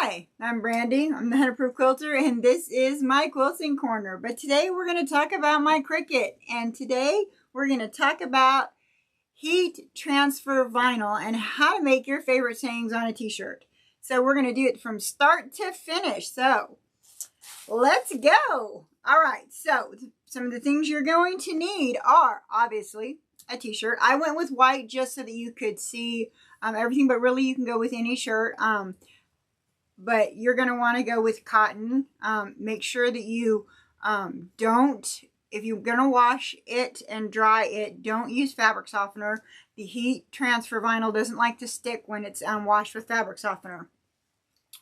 Hi, I'm Brandy. I'm the Hunter-Proof Quilter, and this is my quilting corner. But today we're going to talk about my Cricut, and today we're going to talk about heat transfer vinyl and how to make your favorite sayings on a t-shirt. So we're going to do it from start to finish. So let's go. All right, so some of the things you're going to need are obviously a t-shirt. I went with white just so that you could see everything, but really you can go with any shirt. But you're going to want to go with cotton. Make sure that you if you're going to wash it and dry it, don't use fabric softener. The heat transfer vinyl doesn't like to stick when it's washed with fabric softener.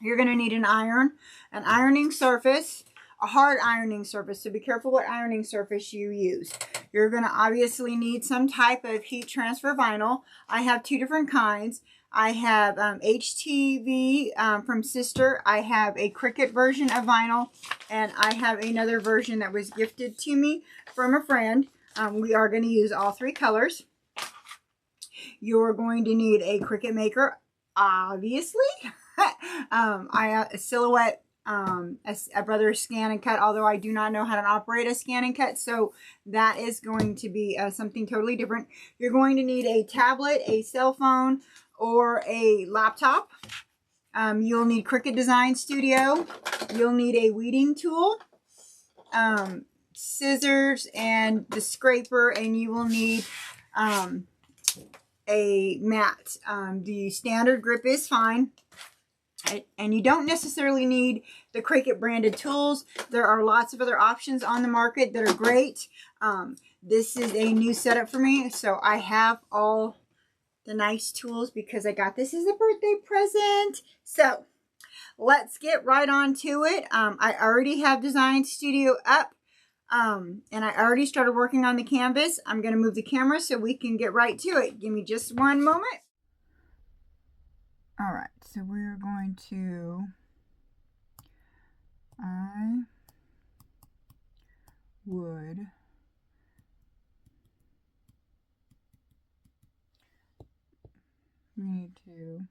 You're going to need an ironing surface, a hard ironing surface, so be careful what ironing surface you use. You're going to obviously need some type of heat transfer vinyl. I have two different kinds. I have HTV from Sister. I have a Cricut version of vinyl, and I have another version that was gifted to me from a friend. We are going to use all three colors. You're going to need a Cricut maker, obviously. A silhouette, a brother scan and cut, although I do not know how to operate a scan and cut, so that is going to be something totally different. You're going to need a tablet, a cell phone, or a laptop. You'll need Cricut Design Studio. You'll need a weeding tool, scissors, and the scraper, and you will need a mat. The standard grip is fine. And you don't necessarily need the Cricut branded tools. There are lots of other options on the market that are great. This is a new setup for me, so I have all the nice tools because I got this as a birthday present. So let's get right on to it. I already have Design Studio up, and I already started working on the canvas. I'm going to move the camera so we can get right to it. Give me just one moment. All right, so we're going to, I would need to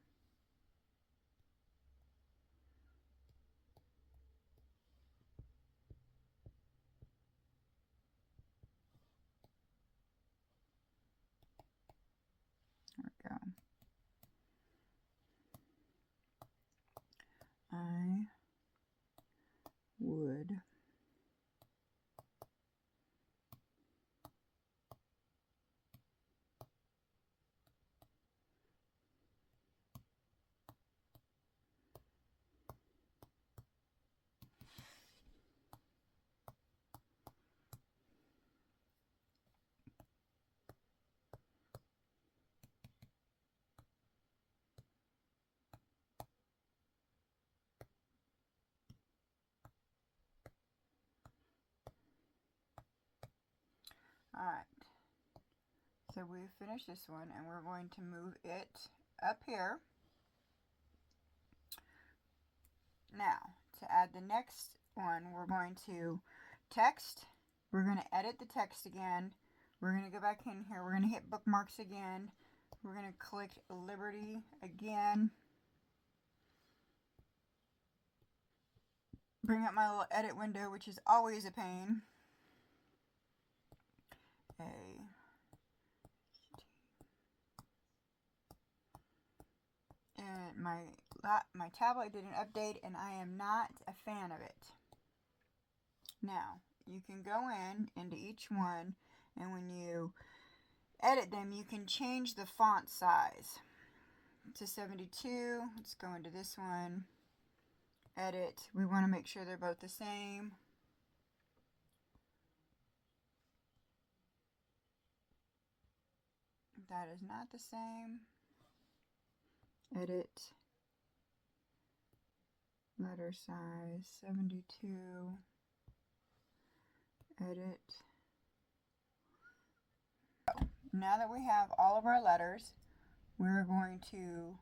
there we go. I would Alright, so we finished this one and we're going to move it up here. Now, to add the next one, we're going to text. We're going to edit the text again. We're going to go back in here. We're going to hit bookmarks again. We're going to click Liberty again. Bring up my little edit window, which is always a pain. And my tablet did an update and I am not a fan of it. Now, you can go into each one, and when you edit them, you can change the font size to 72. Let's go into this one. Edit. We want to make sure they're both the same. That is not the same. Edit. Letter size 72. Edit. Now that we have all of our letters, we're going to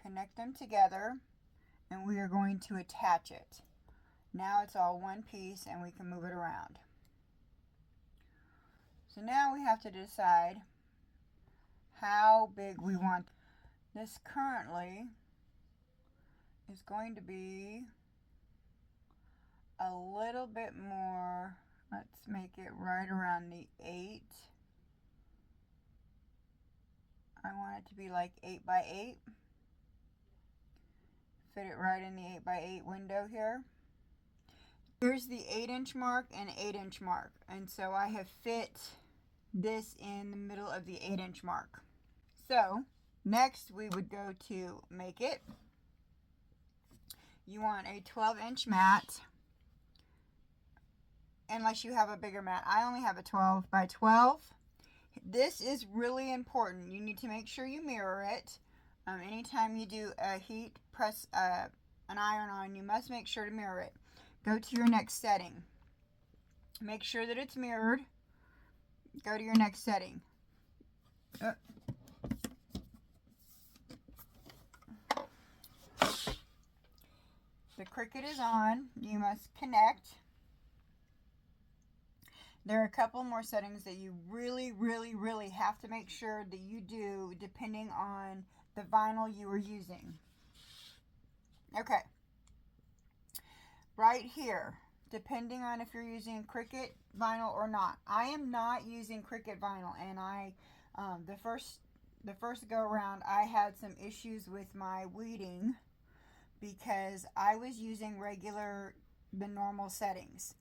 connect them together and we are going to attach it. Now it's all one piece and we can move it around. So now we have to decide how big we want. This currently is going to be a little bit more. Let's make it right around the 8. I want it to be like 8 by 8. Fit it right in the 8 by 8 window here. Here's the 8-inch mark and 8-inch mark. And so I have fit this in the middle of the 8-inch mark. So next we would go to make it. You want a 12-inch mat, unless you have a bigger mat. I only have a 12 by 12. This is really important. You need to make sure you mirror it. Anytime you do a heat press an iron on, you must make sure to mirror it. Go to your next setting. Make sure that it's mirrored. Go to your next setting. The Cricut is on. You must connect. There are a couple more settings that you really have to make sure that you do depending on the vinyl you are using. Okay. Right here, depending on if you're using Cricut vinyl or not. I am not using Cricut vinyl, and the first go around I had some issues with my weeding because I was using the normal settings.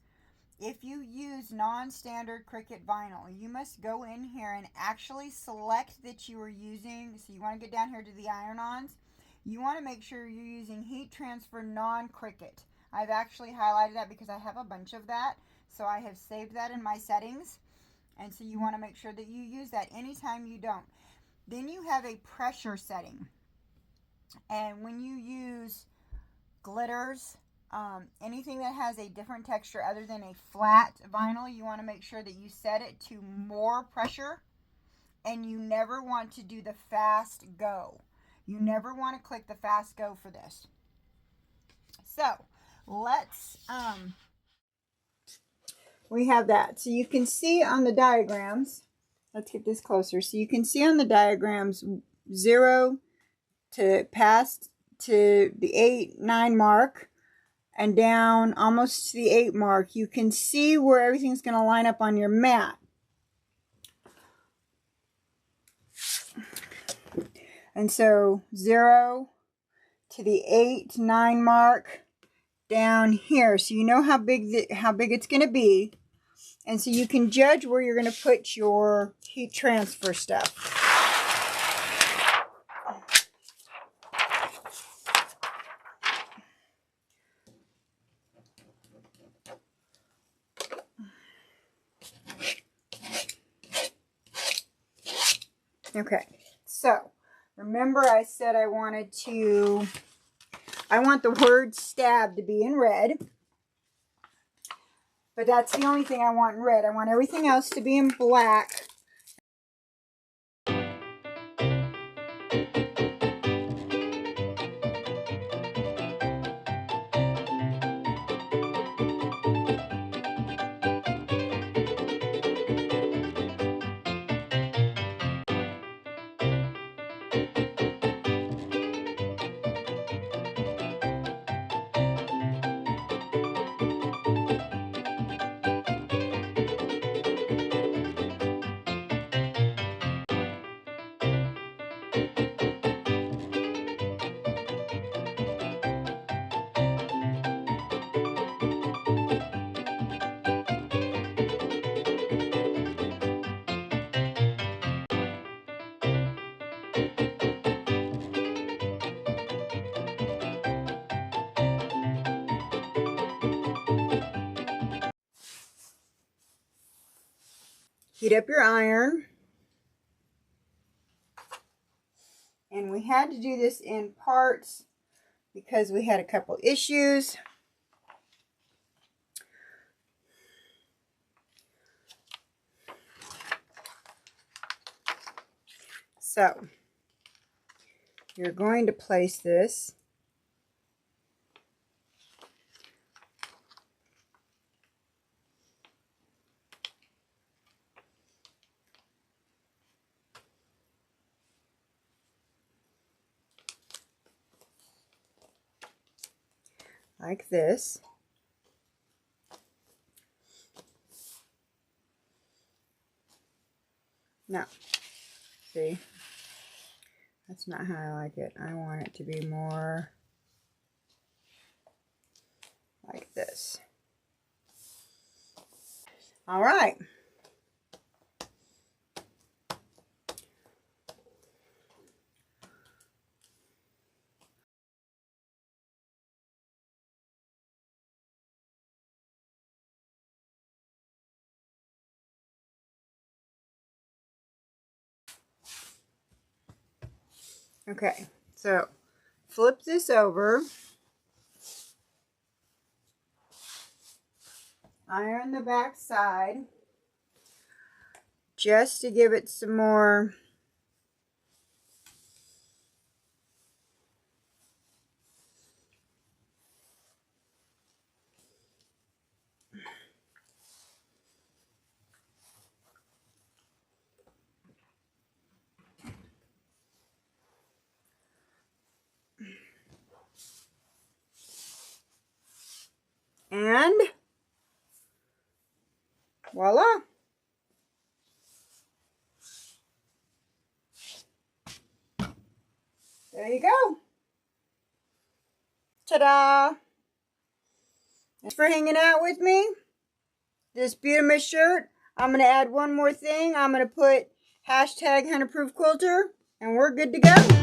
If you use non-standard Cricut vinyl, you must go in here and actually select that you are using. So you want to get down here to the iron-ons. You want to make sure you're using heat transfer non-Cricut. I've actually highlighted that because I have a bunch of that. So I have saved that in my settings. And so you want to make sure that you use that anytime you don't. Then you have a pressure setting. And when you use glitters, anything that has a different texture other than a flat vinyl, you want to make sure that you set it to more pressure, and you never want to do the fast go. You never want to click the fast go for this. So let's we have that. So you can see on the diagrams, let's get this closer. So you can see on the diagrams 0 to past to the 8, 9 mark, and down almost to the 8 mark. You can see where everything's going to line up on your mat. And so 0 to the 8, 9 mark down here. So you know how big it's going to be. And so you can judge where you're going to put your heat transfer stuff. Okay, so remember I said I want the word stab to be in red, but that's the only thing I want in red. I want everything else to be in black. Heat up your iron. And we had to do this in parts because we had a couple issues. So, you're going to place this like this. Now, see, that's not how I like it. I want it to be more like this. All right. Okay, so flip this over, iron the back side just to give it some more and voila. There you go. Ta-da! Thanks for hanging out with me. This beautiful shirt. I'm going to add one more thing. I'm going to put hashtag 100proof quilter, and we're good to go.